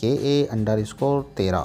KA_13।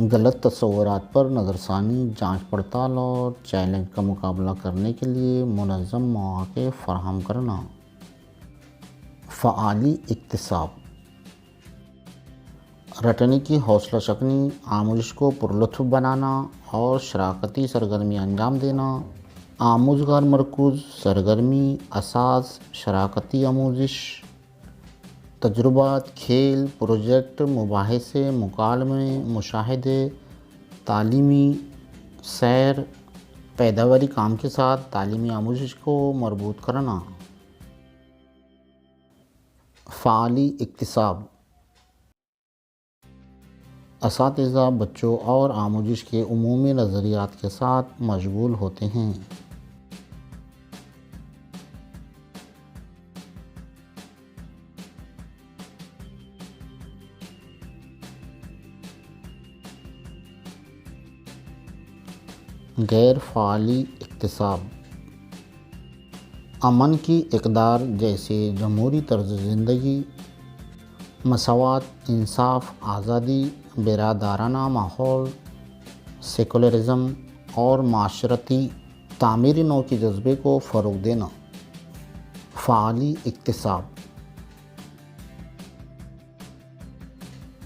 غلط تصورات پر نظر ثانی، جانچ پڑتال اور چیلنج کا مقابلہ کرنے کے لیے منظم مواقع فراہم کرنا۔ فعالی اکتساب، رٹنے کی حوصلہ شکنی، آموزش کو پرلطف بنانا اور شراکتی سرگرمی انجام دینا۔ آموزگار مرکوز سرگرمی، اساس، شراکتی آموزش، تجربات، کھیل، پروجیکٹ، مباحثے، مکالمے، مشاہدے، تعلیمی سیر، پیداواری کام کے ساتھ تعلیمی آموزش کو مربوط کرنا۔ فعالی اکتساب، اساتذہ بچوں اور آموزش کے عمومی نظریات کے ساتھ مشغول ہوتے ہیں۔ غیر فعالی اکتساب، امن کی اقدار جیسے جمہوری طرز زندگی، مساوات، انصاف، آزادی، برادرانہ ماحول، سیکولرزم اور معاشرتی تعمیری نو کے جذبے کو فروغ دینا۔ فعالی اکتساب،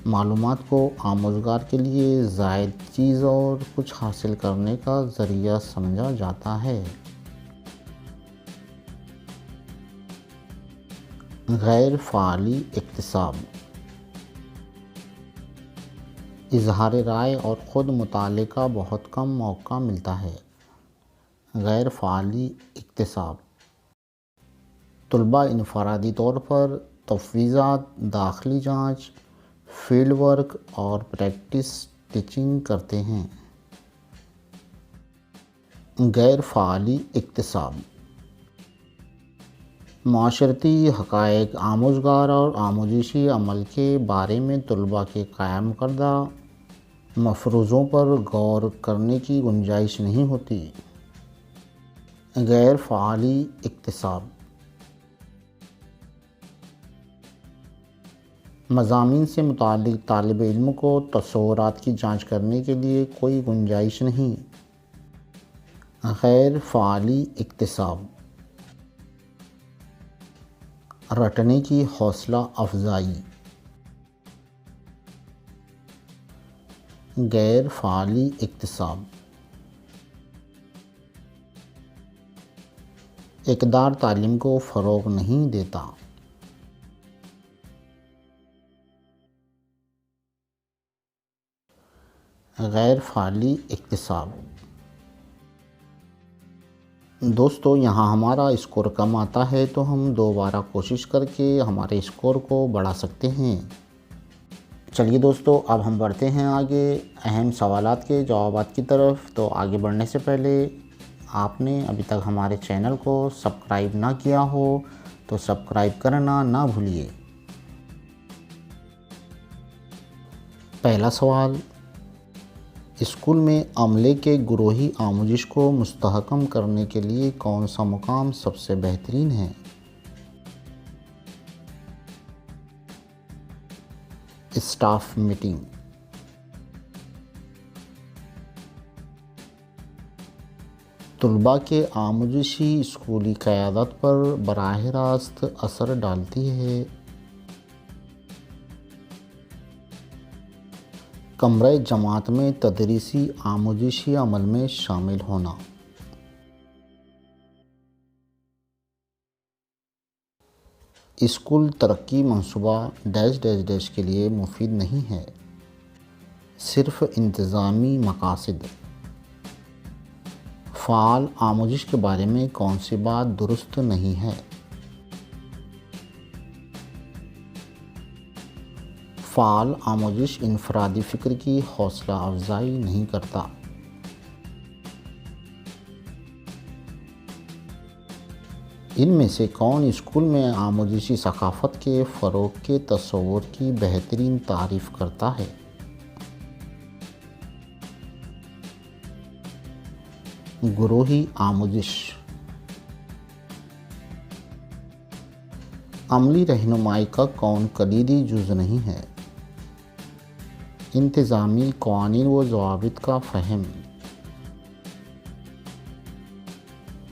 معلومات کو آموزگار کے لیے زائد چیز اور کچھ حاصل کرنے کا ذریعہ سمجھا جاتا ہے۔ غیر فعالی اکتساب، اظہار رائے اور خود مطالعے کا بہت کم موقع ملتا ہے۔ غیر فعالی اکتساب، طلباء انفرادی طور پر تفویضات، داخلی جانچ، فیلڈ ورک اور پریکٹس ٹیچنگ کرتے ہیں۔ غیر فعالی اکتساب، معاشرتی حقائق، آموزگار اور آموزشی عمل کے بارے میں طلباء کے قائم کردہ مفروضوں پر غور کرنے کی گنجائش نہیں ہوتی۔ غیر فعالی اکتساب، مضامین سے متعلق طالب علم کو تصورات کی جانچ کرنے کے لیے کوئی گنجائش نہیں۔ غیر فعالی اکتساب، رٹنے کی حوصلہ افزائی۔ غیر فعالی اکتساب، اقدار تعلیم کو فروغ نہیں دیتا۔ غیر فعالی اکتساب، دوستو یہاں ہمارا اسکور کم آتا ہے تو ہم دوبارہ کوشش کر کے ہمارے اسکور کو بڑھا سکتے ہیں۔ چلیے دوستو اب ہم بڑھتے ہیں آگے اہم سوالات کے جوابات کی طرف۔ تو آگے بڑھنے سے پہلے آپ نے ابھی تک ہمارے چینل کو سبسکرائب نہ کیا ہو تو سبسکرائب کرنا نہ بھولیے۔ پہلا سوال، اسکول میں عملے کے گروہی آموزش کو مستحکم کرنے کے لیے کون سا مقام سب سے بہترین ہے؟ Staff meeting. طلباء کے آموزشی اسکولی قیادت پر براہ راست اثر ڈالتی ہے۔ کمرہ جماعت میں تدریسی آموزشی عمل میں شامل ہونا۔ اسکول ترقی منصوبہ کے لیے مفید نہیں ہے، صرف انتظامی مقاصد۔ فعال آموزش کے بارے میں کون سی بات درست نہیں ہے؟ فعال آموزش انفرادی فکر کی حوصلہ افزائی نہیں کرتا۔ ان میں سے کون اسکول میں آموزشی ثقافت کے فروغ کے تصور کی بہترین تعریف کرتا ہے؟ گروہی آموزش۔ عملی رہنمائی کا کون کلیدی جز نہیں ہے؟ انتظامی قوانین و ضوابط کا فہم۔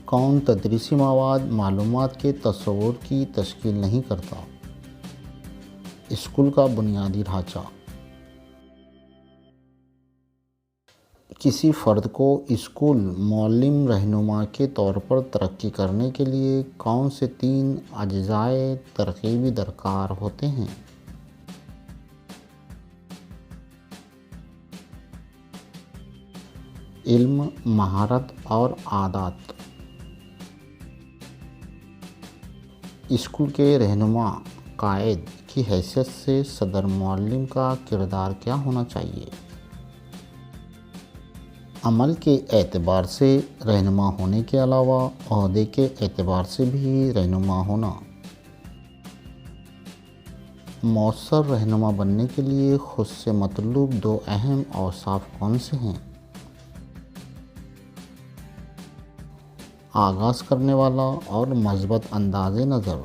کون تدریسی مواد معلومات کے تصور کی تشکیل نہیں کرتا؟ اسکول کا بنیادی ڈھانچہ۔ کسی فرد کو اسکول معلم رہنما کے طور پر ترقی کرنے کے لیے کون سے 3 اجزائے ترغیبی درکار ہوتے ہیں؟ علم، مہارت اور عادات۔ اسکول کے رہنما قائد کی حیثیت سے صدر معلم کا کردار کیا ہونا چاہیے؟ عمل کے اعتبار سے رہنما ہونے کے علاوہ عہدے کے اعتبار سے بھی رہنما ہونا۔ مؤثر رہنما بننے کے لیے خود سے مطلوب 2 اہم اوصاف کون سے ہیں؟ آغاز کرنے والا اور مثبت انداز نظر۔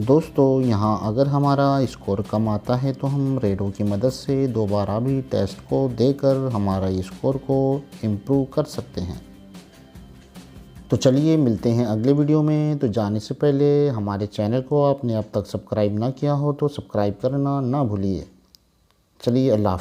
دوستو، یہاں اگر ہمارا اسکور کم آتا ہے تو ہم ریڈو کی مدد سے دوبارہ بھی ٹیسٹ کو دے کر ہمارا اسکور کو امپروو کر سکتے ہیں۔ تو چلیے ملتے ہیں اگلے ویڈیو میں۔ تو جانے سے پہلے ہمارے چینل کو آپ نے اب تک سبسکرائب نہ کیا ہو تو سبسکرائب کرنا نہ بھولیے۔ چلیے، اللہ حافظ۔